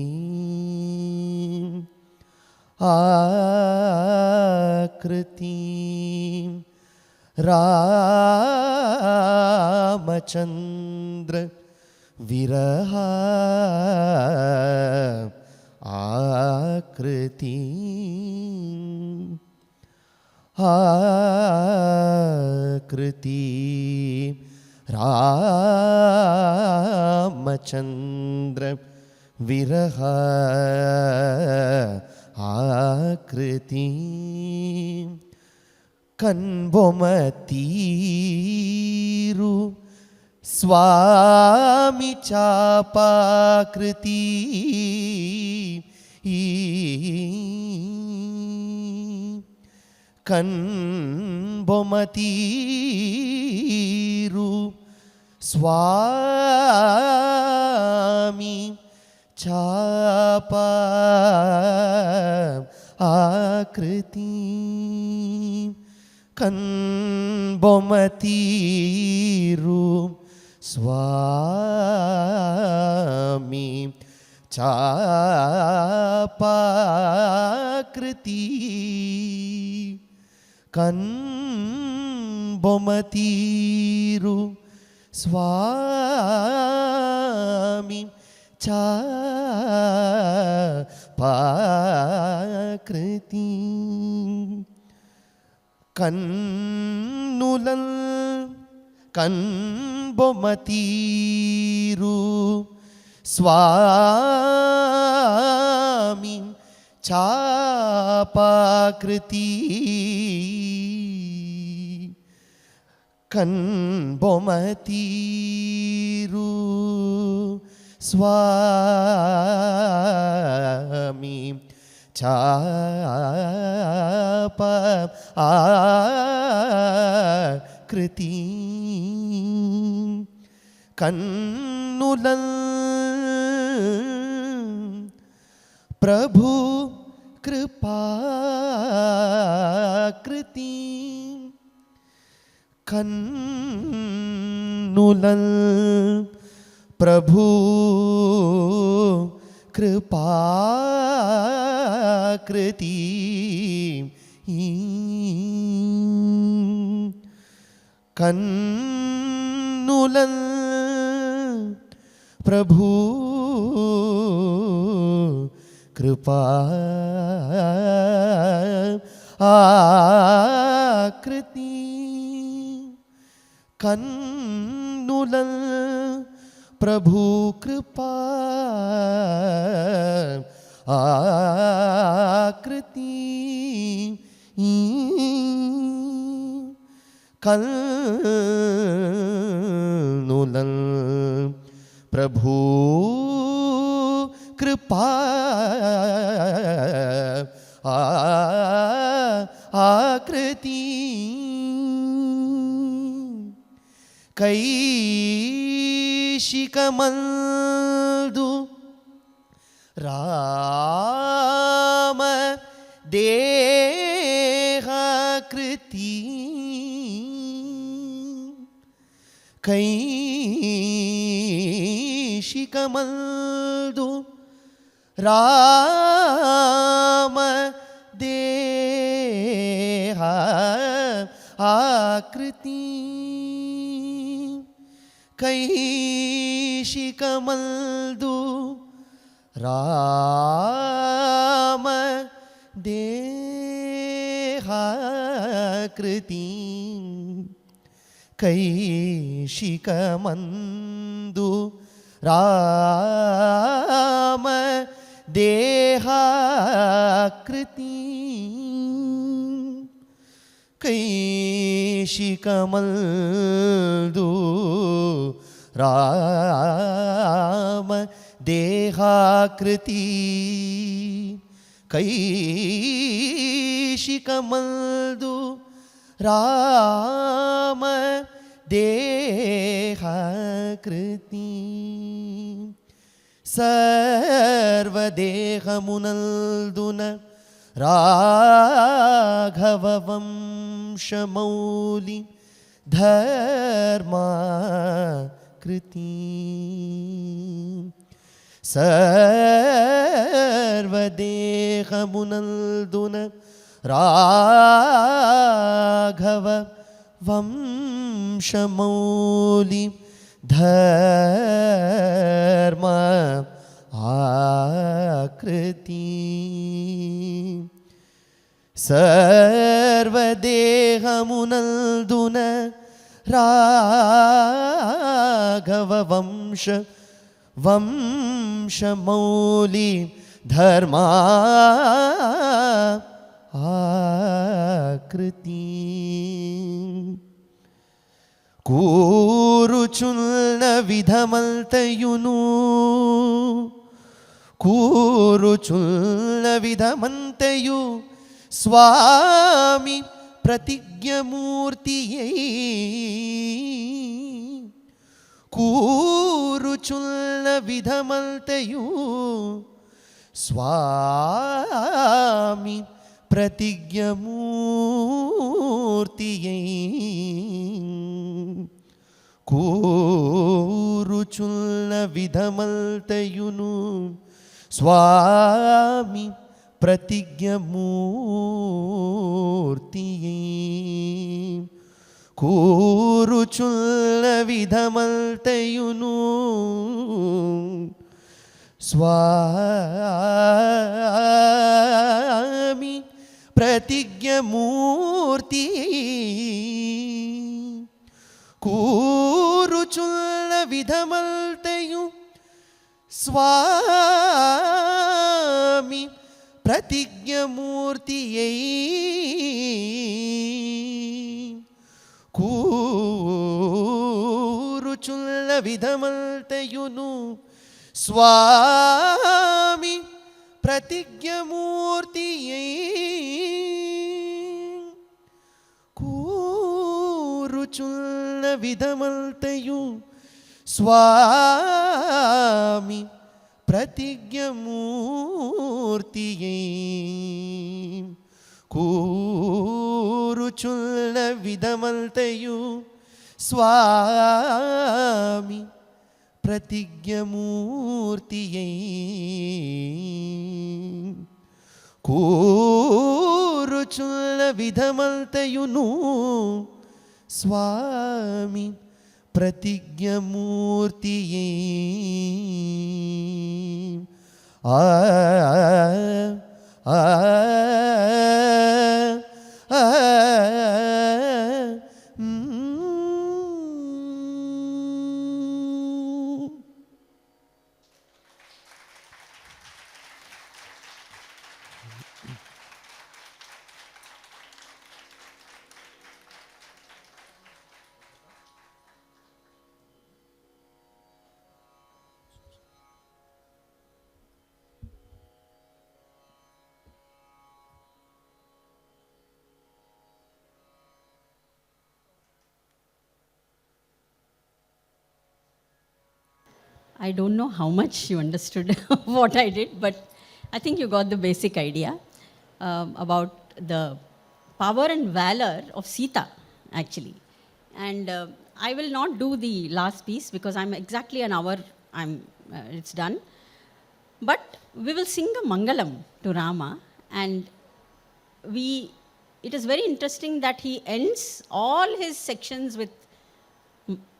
Ramchandra विरह आकृति आकृति रामचन्द्र विरह आकृति कन्बोमतीरु स्वामी चापाकृति कन्बोमतीरु स्वामी चापा आकृति कन्बोमतीरु स्वामी चापाकृति कन्बोमतीरु स्वामी चापाकृति कन्नुलल कन्बोमतीरु स्वामी चापाकृति कन्बोमतीरु स्वामी चापा आकृति कन्नुलल प्रभु कृपाकृति कन्नुलल प्रभु कृपाकृति कन्नुलल प्रभु कृपा आकृति कन्नुलल प्रभु कृपा आकृति कन्नुलल प्रभु कृपा आकृति कैशिकमंदु राम देहाकृति कैशिकमंदु राम देहा आकृति कैशिकमंदु राम देहाकृति कैशिकमंदु राम देहाकृति कैशिकमंदु राम देहाकृति कैशिकमंदु राम देहाकृति सर्वदेहमुनल्दुन राघववंशमौलि धर्माकृति सर्वदेहमुनल्दुन राघव वंशमौलि धर्म आकृति सर्वदेहमुनल्दुन राघव वंशमौलि धर्म आकृति కూరుచున్న విధమంతయును కూరుచున్న విధమంతయు స్వామి ప్రతిజ్ఞమూర్తియై కూరుచున్న విధమంతయు స్వామి ప్రతిజ్ఞమూర్తియై కూరుచున్న విధమల్తయును స్వామి ప్రతిజ్ఞమూర్తియై కూరుచున్న విధమల్తయును స్వామి ప్రతిజ్ఞమూర్తి కూరుచున్న విధమల్తయు స్వామి ప్రతిజ్ఞమూర్తియై కూరుచున్న విధమల్తయును స్వామి ప్రతిజ్ఞమూర్తియై కూరుచున్న విధమల్తయు స్వామి ప్రతిజ్ఞమూర్తియై కూరుచున్న విధమల్తయు స్వామి ప్రతిజ్ఞమూర్తియై కూరుచున్న విధమల్తయును స్వామి ప్రతిజ్ఞమూర్తియై ఆ ఆ ఆ I don't know how much you understood what I did, but I think you got the basic idea about the power and valor of Sita, actually. And I will not do the last piece because I'm exactly an hour, it's done. But we will sing a Mangalam to Rama, and it is very interesting that he ends all his sections with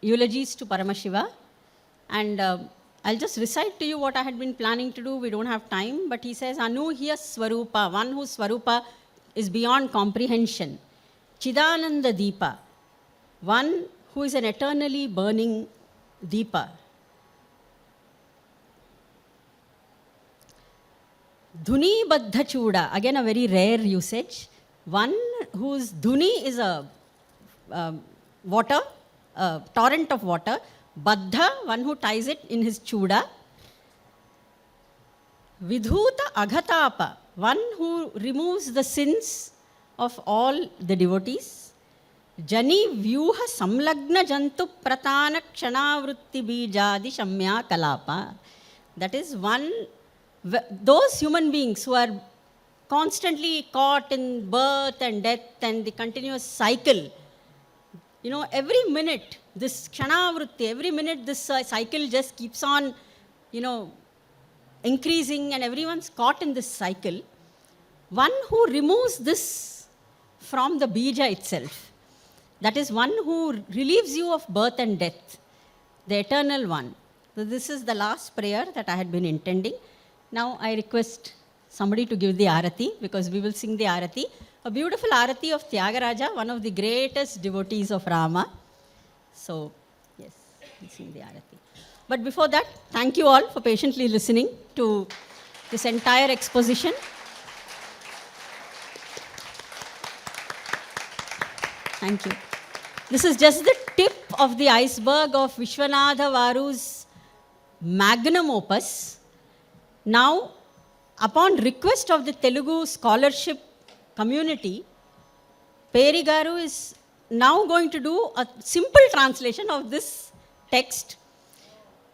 eulogies to Paramashiva. And I'll just recite to you what I had been planning to do. We don't have time. But he says, Anuhya Swarupa, one whose Swarupa is beyond comprehension. Chidananda Deepa, one who is an eternally burning Deepa. Dhuni Baddha Chuda, again a very rare usage. One whose Dhuni is a water, a torrent of water. Baddha, one who ties it in his chuda. Vidhuta Aghatapa, one who removes the sins of all the devotees. Jani Vyuha Samlagna Jantu Pratana Kshanavrutti Bijadi Shamya Kalapa. That is one, those human beings who are constantly caught in birth and death and the continuous cycle. You know, every minute, this Kshanavrutti, every minute this cycle just keeps on, you know, increasing and everyone's caught in this cycle. one who removes this from the bija itself. That is one who relieves you of birth and death, the eternal one. So this is the last prayer that I had been intending. Now I request somebody to give the arati, because we will sing the arati. A beautiful arati of Tyagaraja, one of the greatest devotees of Rama. So, yes, we'll sing the arati. But before that, thank you all for patiently listening to this entire exposition. Thank you. This is just the tip of the iceberg of Vishwanatha Varu's magnum opus. Now, upon request of the Telugu scholarship community, Peri Garu is now going to do a simple translation of this text.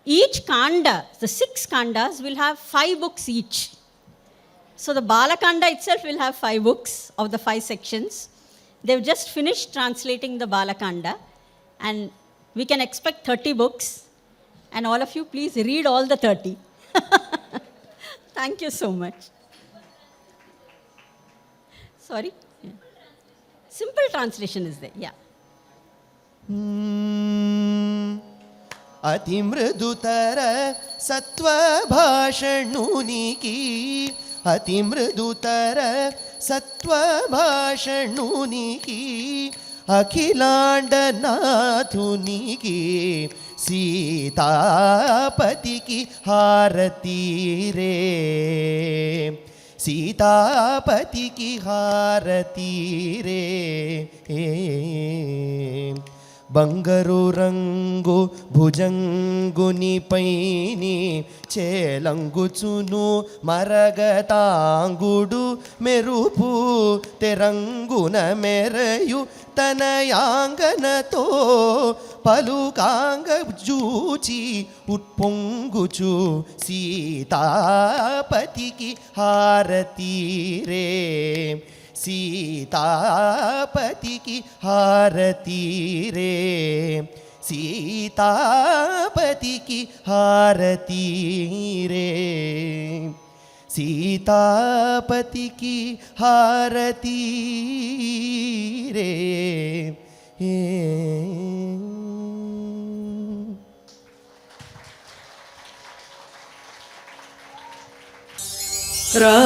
Each kanda, the 6 kandas, will have 5 books each. So the Balakanda itself will have 5 books of the 5 sections. They've just finished translating the Balakanda, and we can expect 30 books. And all of you, please read all the 30. Thank you so much. Sorry? Yeah. Simple translation is there, yeah. అతి మృదుతర సత్వభాషణునికి అతి మృదుతర సత్వభాషణునికి అఖిలాండనాథునికి సీతాపతికి హారతి రే సీతాపతికి హారతి రే బంగారు రంగు భుజంగునిపైని చేలంగుచును మరగతాంగుడు మెరుపు తెరంగున మెరయు తనయాంగనతో పలుకాంగ జూచి ఉప్పొంగుచు సీతాపతికి హారతి రే సీతాపతికి హారతి రే సీతాపతికి హారతి రే సీతాపతికి హారతి రే Ra